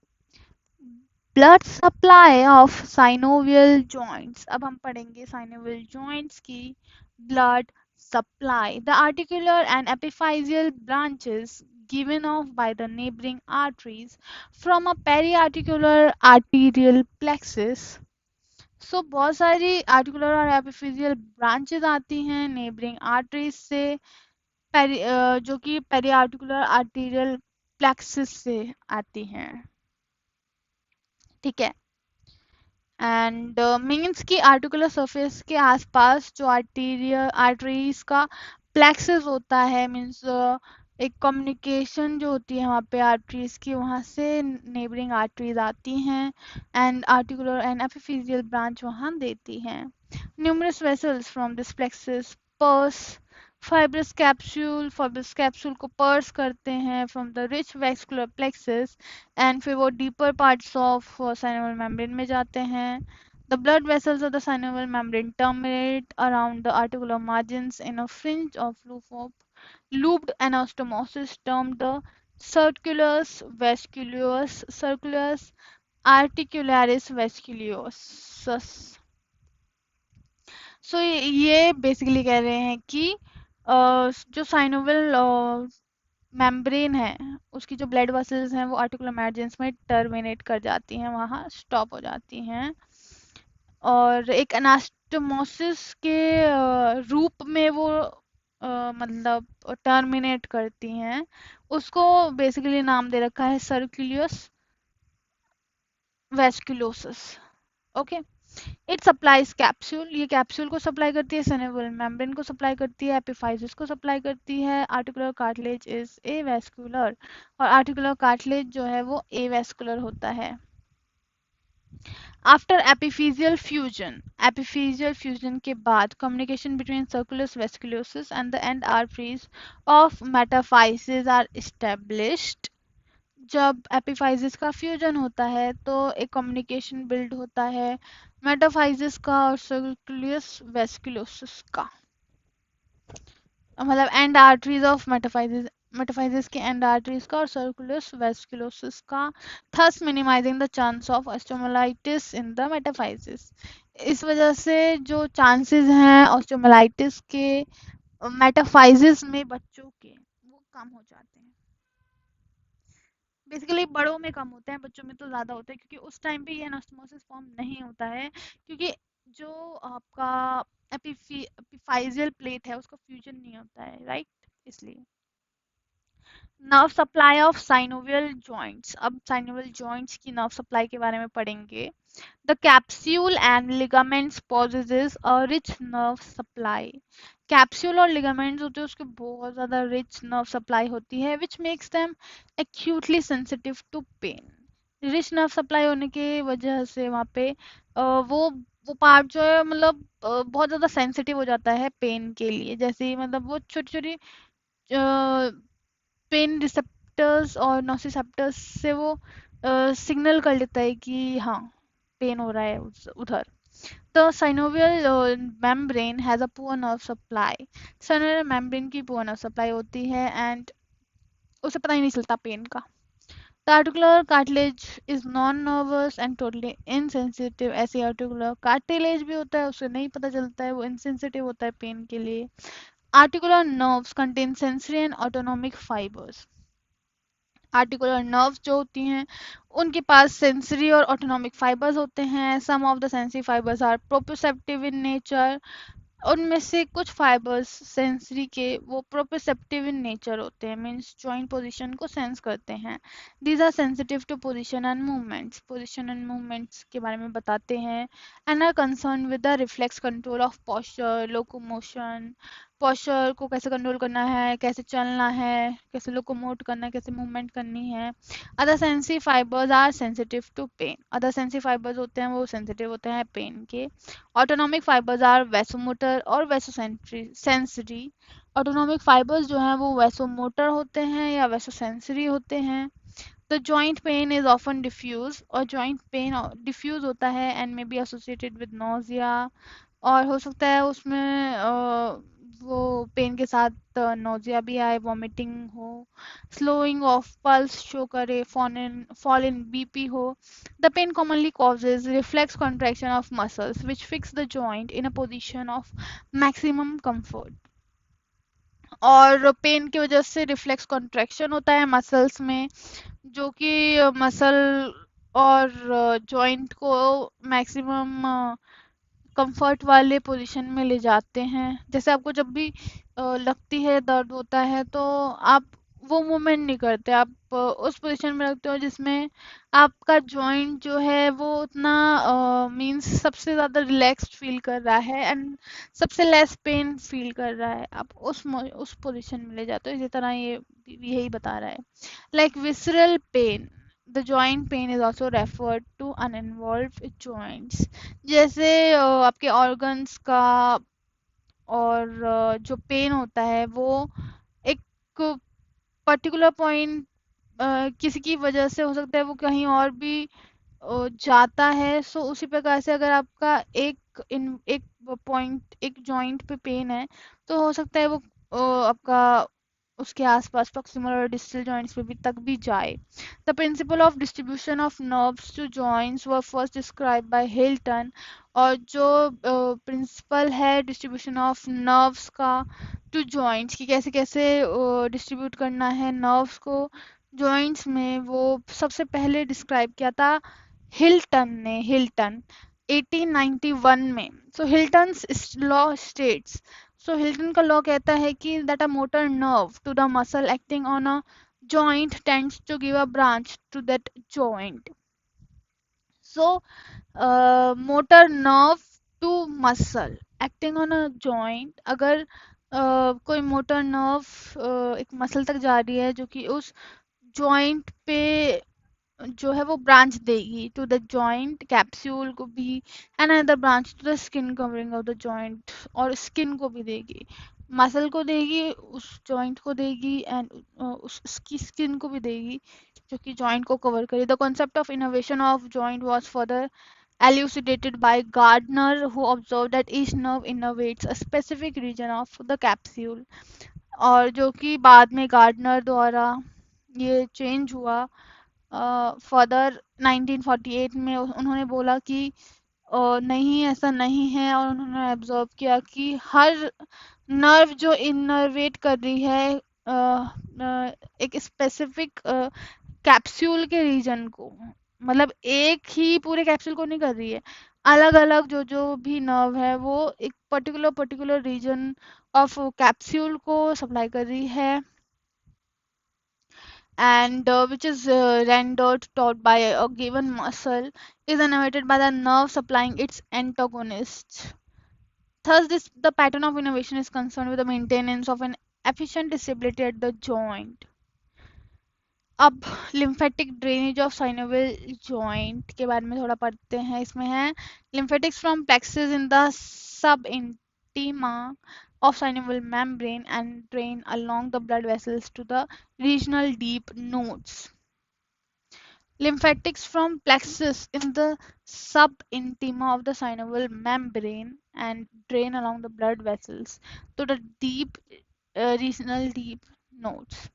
Blood supply of synovial joints. अब हम पढ़ेंगे साइनोवियल जॉइंट्स की blood supply. The articular and epiphyseal branches given off by the neighboring arteries from a periarticular arterial plexus. सो बहुत सारी आर्टिकुलर और एपिफिजियल ब्रांचेस आती हैं नेबरिंग आर्टरीज से, जो कि पेरी आर्टिकुलर आर्टीरियल प्लेक्सिस से आती हैं. ठीक है. एंड मीन्स की आर्टिकुलर सरफेस के आसपास जो आर्टीरियल आर्टरीज का प्लेक्सिस होता है, मीन्स एक कम्युनिकेशन जो होती है वहाँ पे आर्टरीज की, वहाँ से नेबरिंग आर्टरीज आती हैं and articular and epiphyseal branch वहाँ देती हैं. Numerous vessels from this plexus purse fibrous capsule को पर्स करते हैं from the rich vascular plexus and फिर वो deeper parts of synovial membrane में जाते हैं. The blood vessels of the synovial membrane terminate around the articular margins in a fringe of looped anastomosis termed the circulus articularis vasculosus. सो ये basically कह रहे हैं कि जो साइनोवियल मेम्ब्रेन है उसकी जो ब्लड वेसल्स हैं वो आर्टिकुलर मार्जिन्स में टर्मिनेट कर जाती हैं, वहाँ स्टॉप हो जाती हैं और एक एनास्टोमोसिस के रूप में वो मतलब टर्मिनेट करती हैं. उसको बेसिकली नाम दे रखा है सर्कुलियस वेस्कुलोसिस. ओके. It supplies capsule. ये कैप्सूल को सप्लाई करती है, सिनेवल मेम्ब्रेन को सप्लाई करती है, एपिफाइसिस को सप्लाई करती है. आर्टिकुलर कार्टिलेज इज एवेस्कुलर और आर्टिकुलर कार्टिलेज जो है वो एवेस्कुलर होता है. आफ्टर एपिफिजियल फ्यूजन के बाद communication between circulus vasculosus and the and arteries of metaphysis are established. जब एपिफाइजिस का फ्यूजन होता है तो एक कम्युनिकेशन बिल्ड होता है मेटाफाइजिस का और सर्कुलस वेस्कुलोसिस का, मतलब एंड आर्टरीज ऑफ मेटाफाइजिस के एंड आर्टरीज का और सर्कुलस वेस्कुलोसिस का, thus minimizing the chance of osteomyelitis in the metaphysis. इस वजह से जो चांसेस हैं ऑस्टियोमाइलिटिस के मेटाफाइजिस में बच्चों के वो कम हो जाते हैं. बेसिकली बड़ों में कम होते हैं, बच्चों में तो ज़्यादा होते हैं क्योंकि उस टाइम पे ये एनास्टोमोसिस फॉर्म नहीं होता है क्योंकि जो आपका एपिफाइजियल प्लेट है उसका फ्यूजन नहीं होता है, राइट, इसलिए. Nerve supply of synovial joints. अब साइनोवियल जॉइंट्स की नर्व सप्लाई के बारे में पढ़ेंगे. The capsule and ligaments possesses a rich nerve supply. Capsule और लिगामेंट्स होते हैं उसके बहुत ज़्यादा रिच नर्व सप्लाई होती है which makes them acutely sensitive to pain. Rich nerve supply होने की वजह से वहाँ पे वो पार्ट जो है मतलब बहुत ज़्यादा सेंसिटिव हो जाता है पेन के लिए. जैसे ही मतलब वो छोटी छोटी पेन रिसेप्टर्स और नोसिसेप्टर्स से वो सिग्नल कर लेता है कि हाँ पेन हो रहा है उधर. The synovial membrane has a poor nerve supply. Synovial membrane की poor nerve supply होती है and उसे पता ही नहीं चलता पेन का. The articular cartilage is non-nervous and totally insensitive. ऐसे articular cartilage भी होता है उसे नहीं पता चलता है, वो insensitive होता है पेन के लिए. Articular nerves contain sensory and autonomic fibers. Articular nerves जो होती हैं उनके पास सेंसरी और ऑटोनॉमिक फाइबर्स होते हैं. Some of the sensory fibres are proprioceptive in nature. उनमें से कुछ फाइबर्स सेंसरी के वो प्रोप्रोसेप्टिव इन नेचर होते हैं, मींस जॉइंट पोजीशन को सेंस करते हैं. These are sensitive to position and movements. Position and movements के बारे में बताते हैं and are concern with the reflex control of posture, locomotion, posture को कैसे कंट्रोल करना है, कैसे चलना है, कैसे लोकोमोट करना है, कैसे मूवमेंट करनी है। Other sensory fibres are sensitive to pain. Other sensory fibres होते हैं वो सेंसिटिव होते हैं पेन के। ऑटोनॉमिक फाइबर्स आर वैसोमोटर और वैसोसेंसरी। ऑटोनॉमिक फाइबर्स जो हैं वो वैसोमोटर होते हैं या वैसोसेंसरी होते हैं। The joint pain is often diffuse, और जॉइंट पेन डिफ्यूज होता है and may be associated with nausea, और हो सकता है उसमें वो पेन के साथ नोजिया भी आए, वॉमिटिंग हो, स्लोइंग ऑफ पल्स शो करे, फॉल इन बीपी हो। The pain commonly causes reflex contraction of muscles which fix the joint in a position of maximum comfort। और पेन की वजह से रिफ्लेक्स कॉन्ट्रैक्शन होता है मसल्स में, जो कि मसल और जॉइंट को मैक्सिमम कंफर्ट वाले पोजीशन में ले जाते हैं। जैसे आपको जब भी लगती है, दर्द होता है, तो आप वो मूवमेंट नहीं करते, आप उस पोजीशन में रखते हो जिसमें आपका जॉइंट जो है वो उतना मींस सबसे ज़्यादा रिलैक्स्ड फील कर रहा है एंड सबसे लेस पेन फील कर रहा है, आप उस पोजीशन में ले जाते हो। इसी तरह ये यही बता रहा है। Like visceral pain, the joint pain is also referred to uninvolved joints. जैसे आपके ऑर्गन्स का और जो पेन होता है वो एक पर्टिकुलर पॉइंट किसी की वजह से हो सकता है वो कहीं और भी जाता है। सो उसी प्रकार से अगर आपका एक पॉइंट, एक जॉइंट पे पेन है, तो हो सकता है वो आपका उसके आसपास प्रॉक्सिमल और डिस्टल जॉइंट्स पे भी तक भी जाए। The principle of distribution of nerves to joints were first described by Hilton. और जो प्रिंसिपल है डिस्ट्रीब्यूशन ऑफ नर्व्स का टू जॉइंट्स, कि कैसे कैसे डिस्ट्रीब्यूट करना है नर्व्स को जॉइंट्स में, वो सबसे पहले डिस्क्राइब किया था हिल्टन 1891 में। So Hilton's law states, so Hilton का लॉ कहता है कि that a motor nerve to the muscle acting on a joint tends to give a branch to that joint। So motor nerve to muscle acting on a joint, अगर कोई motor nerve एक muscle तक जा रही है जो कि उस जॉइंट पे जो है वो ब्रांच देगी टू द जॉइंट कैप्सूल को भी, and another branch to the skin covering of the joint, और स्किन को भी देगी, मसल को देगी, उस जॉइंट को देगी एंड उसकी स्किन को भी देगी जो कि जॉइंट को कवर करे। The concept of innovation of joint was further elucidated by Gardner, who observed that each nerve innervates a specific region of the capsule। और जो कि बाद में गार्डनर द्वारा ये चेंज हुआ। फर्दर 1948 में उन्होंने बोला कि नहीं, ऐसा नहीं है, और उन्होंने ऑब्जर्व किया कि हर नर्व जो इनर्वेट कर रही है एक स्पेसिफिक कैप्सूल के रीजन को, मतलब एक ही पूरे कैप्सूल को नहीं कर रही है, अलग अलग जो जो भी नर्व है वो एक पर्टिकुलर रीजन ऑफ कैप्सूल को सप्लाई कर रही है, and which is rendered taut by a given muscle is innervated by the nerve supplying its antagonist। Thus, the pattern of innervation is concerned with the maintenance of an efficient stability at the joint। अब lymphatic drainage of synovial joint के बारे में थोड़ा पढ़ते हैं। इसमें है lymphatics from plexus in the subintima of synovial membrane and drain along the blood vessels to the regional deep nodes। Lymphatics from plexus in the subintima of the synovial membrane and drain along the blood vessels to the deep regional deep nodes।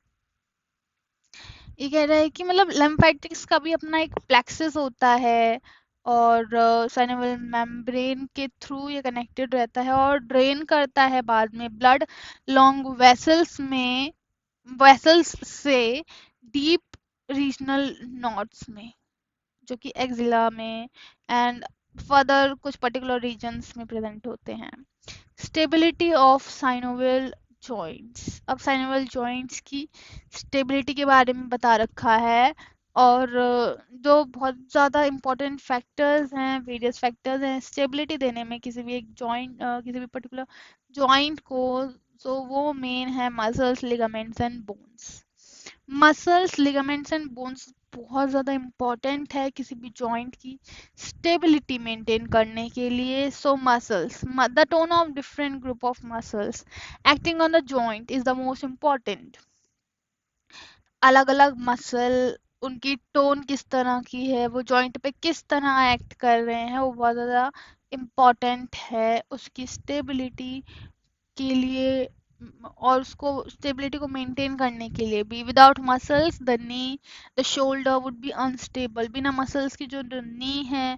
ये कह रहा है कि मतलब lymphatics का भी अपना एक प्लेक्सस होता है, और साइनोवियल मेम्ब्रेन के थ्रू ये कनेक्टेड रहता है और ड्रेन करता है बाद में ब्लड लॉन्ग वेसल्स से डीप रीजनल नोड्स में, जो कि एक्सिला में एंड फर्दर कुछ पर्टिकुलर रीजन्स में प्रेजेंट होते हैं। स्टेबिलिटी ऑफ साइनोवियल जॉइंट्स, अब साइनोवियल जॉइंट्स की स्टेबिलिटी के बारे में बता रखा है, और जो बहुत ज़्यादा इम्पोर्टेंट फैक्टर्स हैं, वेरियस फैक्टर्स हैं स्टेबिलिटी देने में किसी भी एक जॉइंट, किसी भी पर्टिकुलर जॉइंट को सो वो मेन है muscles, ligaments and bones. Muscles, ligaments and bones बहुत ज़्यादा इम्पॉर्टेंट है किसी भी जॉइंट की स्टेबिलिटी मेंटेन करने के लिए। So muscles, the tone of different group of muscles acting on the joint is the most important. अलग अलग मसल, उनकी टोन किस तरह की है, वो जॉइंट पे किस तरह एक्ट कर रहे हैं, वो बहुत ज़्यादा इम्पॉर्टेंट है उसकी स्टेबिलिटी के लिए और उसको स्टेबिलिटी को मेंटेन करने के लिए भी। Without muscles the knee, the shoulder would be unstable. बिना मसल्स की जो नी है,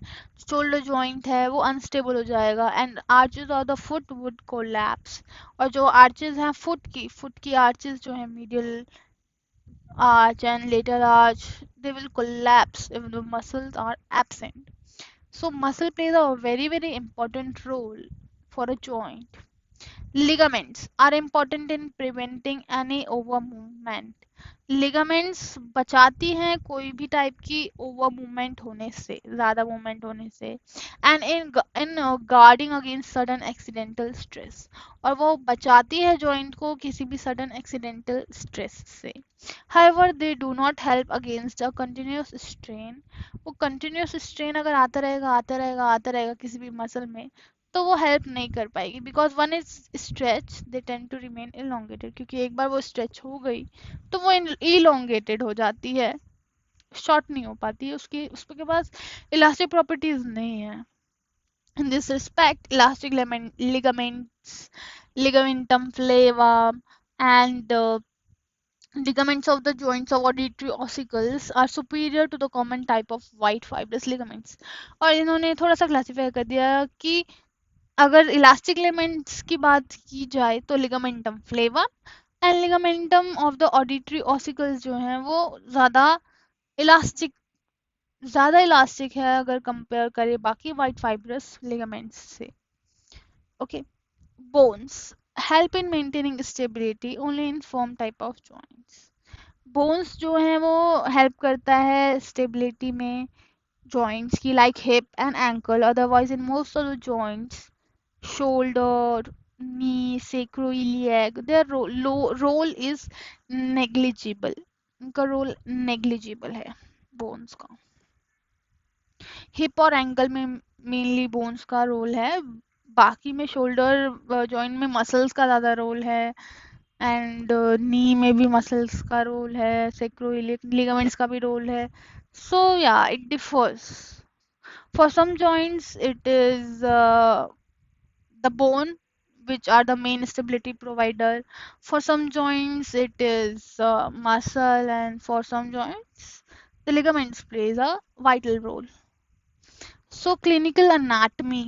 शोल्डर जॉइंट है, वो अनस्टेबल हो जाएगा and arches of the foot would collapse. और जो आर्चेस हैं फुट की आर्चेस जो है, medial arch and later arch, they will collapse if the muscles are absent. So muscle plays a very important role for a joint. Ligaments are important in preventing any over movement. Ligaments बचाती हैं कोई भी type की over movement होने से, ज़्यादा movement होने से, and in guarding against sudden accidental stress, और वो बचाती है जॉइंट को किसी भी सडन एक्सीडेंटल स्ट्रेस से। However they do not help against a continuous strain. वो कंटिन्यूस स्ट्रेन अगर आता रहेगा किसी भी मसल में, तो वो हेल्प नहीं कर पाएगी, because one is stretch they tend to remain elongated, क्योंकि एक बार वो स्ट्रेच हो गई तो वो इलोंगेटेड हो जाती है, शॉर्ट नहीं हो पाती है, उसकी उसके पास इलास्टिक प्रॉपर्टीज नहीं है। In this respect elastic ligaments, ligamentum flava and ligaments of the joints of auditory ossicles are superior to the common type of white fibrous ligaments। और इन्होंने थोड़ा सा क्लासिफाई कर दिया कि अगर इलास्टिक लिगामेंट्स की बात की जाए तो ligamentum flava and ligamentum of the auditory ossicles जो हैं वो इलास्टिक ज़्यादा इलास्टिक है अगर कंपेयर करें बाकी वाइट फाइब्रस लिगामेंट्स से। Okay, bones help in maintaining stability only in firm type of joints. Bones जो हैं वो हेल्प करता है स्टेबिलिटी में जॉइंट्स की, like hip and ankle. Otherwise in most of the joints, shoulder, knee, sacroiliac, their role is negligible। उनका role negligible है bones का। हिप और एंकल में मेनली बोन्स का रोल है, बाकी में शोल्डर जॉइंट में मसल्स का ज़्यादा रोल है एंड नी में भी मसल्स का रोल है, सेक्रोइलिक लिगामेंट्स का भी रोल है। सो या it differs. For some joints it is the bone, which are the main stability provider. For some joints it is muscle, and for some joints the ligaments plays a vital role. So clinical anatomy,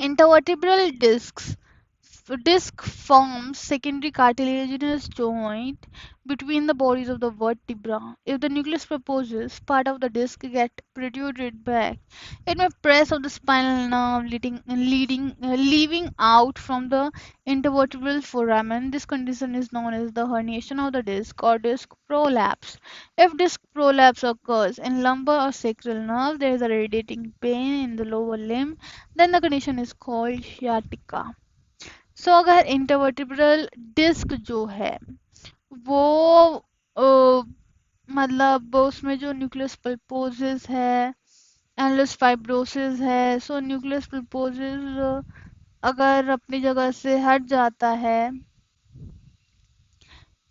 intervertebral disc forms secondary cartilaginous joint between the bodies of the vertebra. If the nucleus proposes, part of the disc get protruded back. It may press of the spinal nerve, leaving out from the intervertebral foramen. This condition is known as the herniation of the disc or disc prolapse. If disc prolapse occurs in lumbar or sacral nerve, there is a radiating pain in the lower limb. Then the condition is called sciatica. सो अगर intervertebral disc जो है वो मतलब उसमें जो nucleus पल्पोसिस है, annulus fibrosis है, सो nucleus पल्पोसिस अगर अपनी जगह से हट जाता है,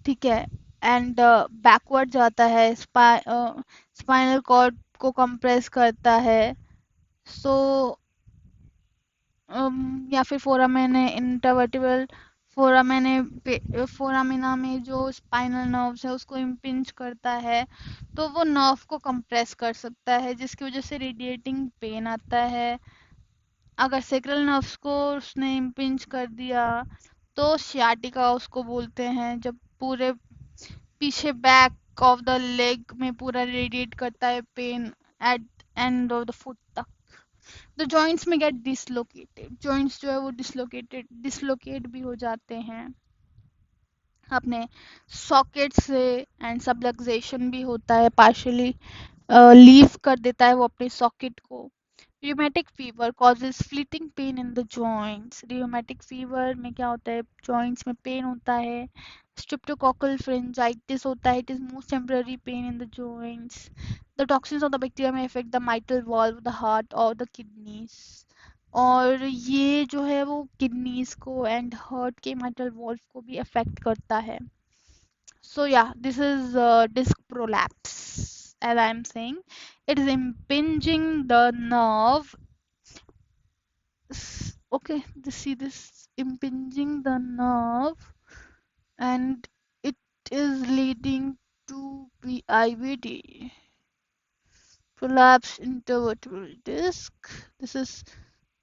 ठीक है, एंड बैकवर्ड जाता है, स्पाइनल कॉर्ड को कंप्रेस करता है, सो या फिर फोरामेन इंटरवर्टिबल फोरामिना में जो स्पाइनल नर्व्स है उसको इम्पिंज करता है, तो वो नर्व को कंप्रेस कर सकता है जिसकी वजह से रेडिएटिंग पेन आता है। अगर सेक्रल नर्व्स को उसने इम्पिंज कर दिया तो सियाटिका उसको बोलते हैं, जब पूरे पीछे बैक ऑफ द लेग में पूरा रेडिएट करता है pen eight end of the foot तक। द जॉइंट्स में गेट डिसलोकेटेड, जॉइंट्स जो है वो डिसलोकेट भी हो जाते हैं अपने सॉकेट से, एंड सबलक्सेशन भी होता है, पार्शियली लीव कर देता है वो अपने सॉकेट को। Rheumatic fever causes fleeting pain in the joints. Rheumatic fever में क्या होता है, joints में pain होता है. Streptococcal pharyngitis होता है, it is most temporary pain in the joints. The toxins of the bacteria may affect the mitral valve, the heart or the kidneys. और ये जो है वो kidneys को and heart के mitral valve को भी affect करता है. So yeah, this is disc prolapse. As I am saying, it is impinging the nerve. Okay, see this impinging the nerve, and it is leading to PIVD, prolapse intervertebral disc. This is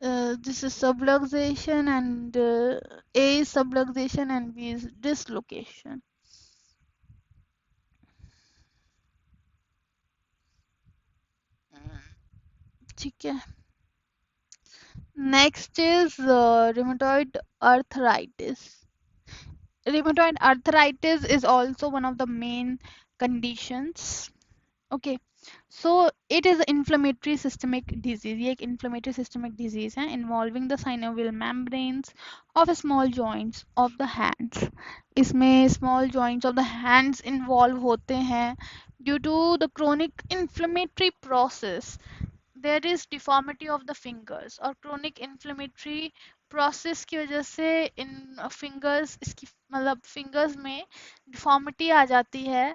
subluxation, and A is subluxation and B is dislocation. ठीक है. Next is rheumatoid arthritis. Rheumatoid arthritis is also one of the main conditions. Okay, so it is inflammatory systemic disease. ये एक inflammatory systemic disease है involving the synovial membranes of small joints of the hands. इसमें small joints of the hands involve होते हैं due to the chronic inflammatory process. There is deformity of the fingers और chronic inflammatory process की वजह से इन fingers इसकी मतलब fingers में deformity आ जाती है,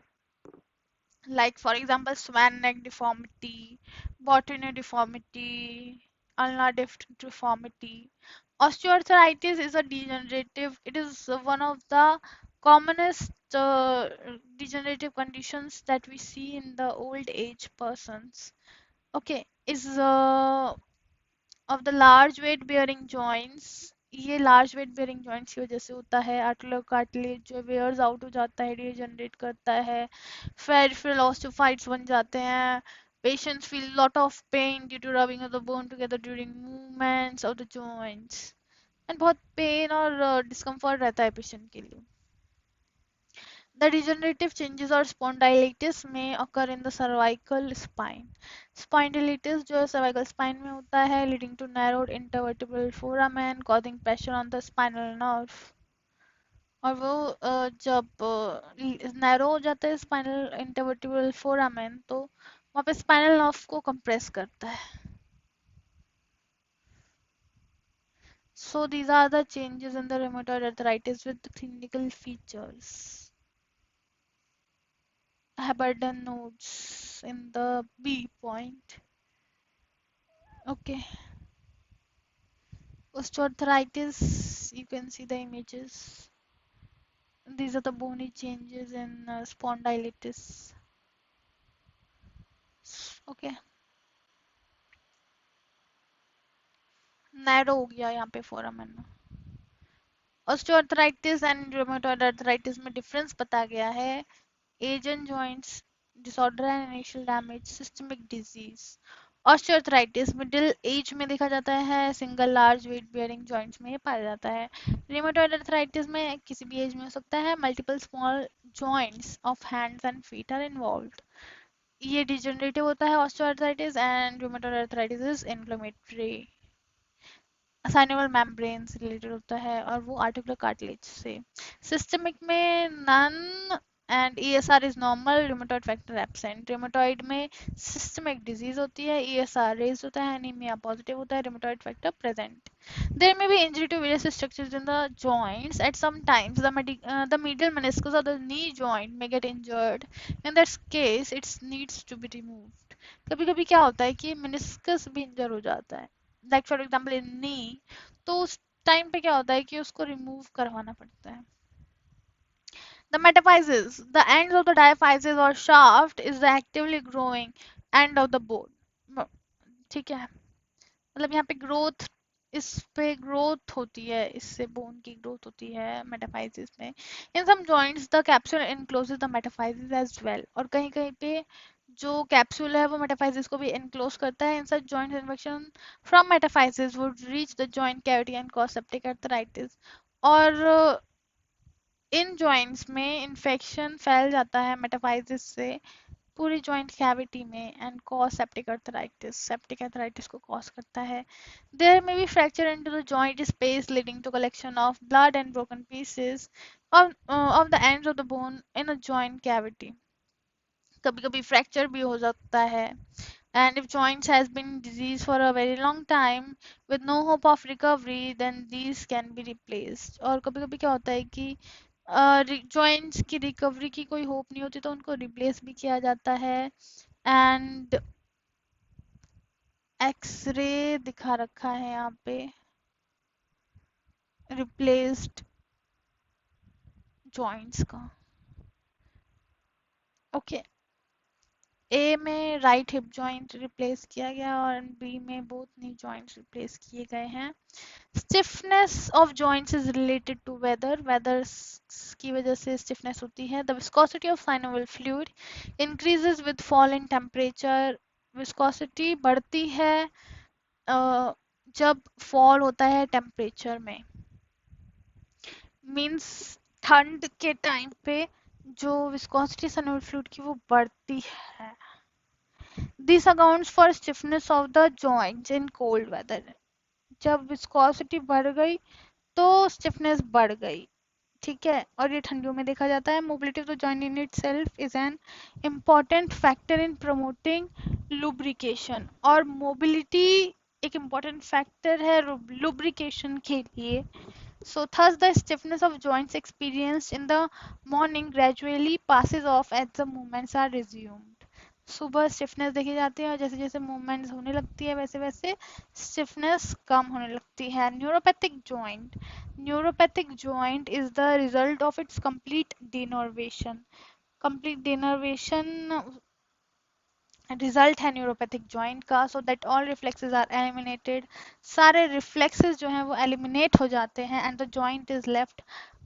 like for example swan neck deformity, botany deformity, ulnar deformity. Osteoarthritis is a degenerative, it is one of the commonest degenerative conditions that we see in the old age persons. Okay, is of the large weight bearing joints. ये large weight bearing joints की वजह से होता है. Articular cartilage जो wears out हो जाता है, degenerate करता है, peripheral osteophytes बन जाते हैं. Patients feel lot of pain due to rubbing of the bone together during movements of the joints. And बहुत pain और discomfort रहता है patient के लिए. The degenerative changes or spondylitis may occur in the cervical spine. Spondylitis जो cervical spine में होता है, leading to narrowed intervertebral foramen, causing pressure on the spinal nerve. और वो जब नैरो हो जाता है स्पाइनल इंटरवर्टिब्रल फोरामेन तो वहाँ पे स्पाइनल नर्व को कंप्रेस करता है. So these are the changes in the rheumatoid arthritis with the clinical features. Haberden nodes in the B point. Okay. Osteoarthritis, you can see the images. These are the bony changes in spondylitis. Okay. Narrow हो गया यहाँ पे foramen. Osteoarthritis and rheumatoid arthritis में difference बता गया है. Age and joints, disorder and initial damage, systemic disease. Osteoarthritis middle age में देखा जाता है, single large weight bearing joints में ये पाया जाता है. रिमेटॉइड आर्थराइटिस में किसी भी एज में हो सकता है. Multiple small joints of hands and feet are involved. ये डिजनरेटिव होता है osteoarthritis and rheumatoid arthritis is inflammatory. Synovial membrane से रिलेटेड होता है और वो आर्टिकुलर कार्टिलेज से. सिस्टमिक में none and ESR is normal, rheumatoid factor absent. Rheumatoid में सिस्टमिक डिजीज होती है, ESR रेज होता है, एनीमिया पॉजिटिव होता है, rheumatoid factor present. There may be injury to various structures in the joints. At some times, the medial meniscus of the knee joint may get injured. In that case, it needs to be removed. कभी-कभी क्या होता है कि meniscus भी इंजर हो जाता है. Like for example in knee, तो उस टाइम पे क्या होता है कि उसको रिमूव करवाना पड़ता है. The metaphysis, the ends of the diaphysis or shaft is the actively growing end of the bone. ठीक है, मतलब यहाँ पे ग्रोथ, इस पे ग्रोथ होती है, इससे बोन की ग्रोथ होती है मेटाफाइसिस में. In some joints the capsule encloses the metaphysis as well. और कहीं कहीं पे जो कैप्सूल है वो मेटाफाइसिस को भी इनक्लोज करता है. In such joint infection from metaphysis would reach the joint cavity and cause septic arthritis. और इन जॉइंट्स में इन्फेक्शन फैल जाता है मेटाफाइसिस से पूरी जॉइंट कैविटी में एंड कॉज सेप्टिक अर्थराइटिस को कॉज करता है। There may be fracture into the joint space leading to collection of blood and broken pieces of the ends of the bone in a joint cavity. कभी कभी fracture भी हो सकता है। And if joints has been diseased for a very long time with no hope of recovery, then these can be replaced. और कभी कभी क्या होता है कि जॉइंट्स की रिकवरी की कोई होप नहीं होती तो उनको रिप्लेस भी किया जाता है। एंड एक्सरे दिखा रखा है यहाँ पे रिप्लेस्ड जॉइंट्स का। ओके, ए में राइट हिप जॉइंट रिप्लेस किया गया और बी में बोथ नी जॉइंट्स रिप्लेस किए गए हैं। Stiffness of joints is related to weather की वजह से स्टिफनेस होती है। The viscosity of synovial fluid increases with fall in temperature. Viscosity बढ़ती है जब फॉल होता है टेम्परेचर में, मींस ठंड के टाइम पे जो विस्कोसिटी साइनोवियल फ्लूइड की वो बढ़ती है। This accounts for stiffness of the joints in cold weather. जब विस्कोसिटी बढ़ गई तो स्टिफनेस बढ़ गई, ठीक है, और ये ठंडियों में देखा जाता है। Mobility of the joint in it self is an important factor in promoting lubrication. और मोबिलिटी एक इम्पॉर्टेंट फैक्टर है लुब्रिकेशन के लिए। So thus the stiffness of joints experienced in the morning gradually passes off as the movements are resumed. सुबह stiffness देखी जाती है और जैसे जैसे मूवमेंट्स होने लगती है वैसे वैसे स्टिफनेस कम होने लगती है। Neuropathic joint is the result of its complete denervation result है न्यूरोपैथिक जॉइंट का। So that all reflexes are eliminated, सारे रिफ्लेक्सेस जो हैं वो एलिमिनेट हो जाते हैं and the joint is left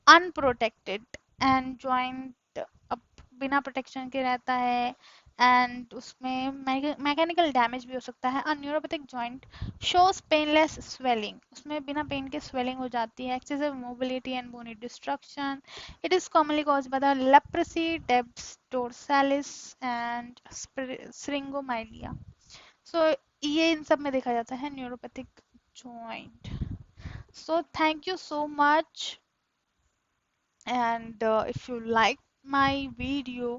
unprotected. And joint अब बिना प्रोटेक्शन के रहता है एंड उसमें मैकेनिकल डैमेज भी हो सकता है। A neuropathic joint shows painless swelling, उसमें बिना पेन के स्वेलिंग हो जाती है। Excessive mobility and bony destruction. It is commonly caused by the leprosy, debs dorsalis and syringomyelia. So ये इन सब में देखा जाता है neuropathic joint. So thank you so much, and if you like my video,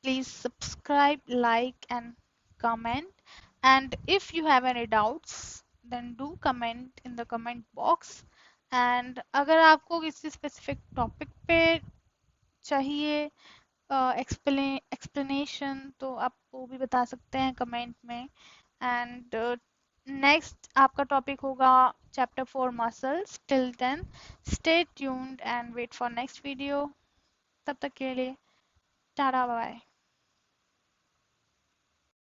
please subscribe, like and comment. And if you have any doubts, then do comment in the comment box. And अगर आपको किसी specific topic पे चाहिए explanation तो आप वो भी बता सकते हैं कमेंट में। एंड नेक्स्ट आपका टॉपिक होगा chapter 4 muscles. Till then stay tuned and wait for next video. तब तक के लिए टाटा बाय।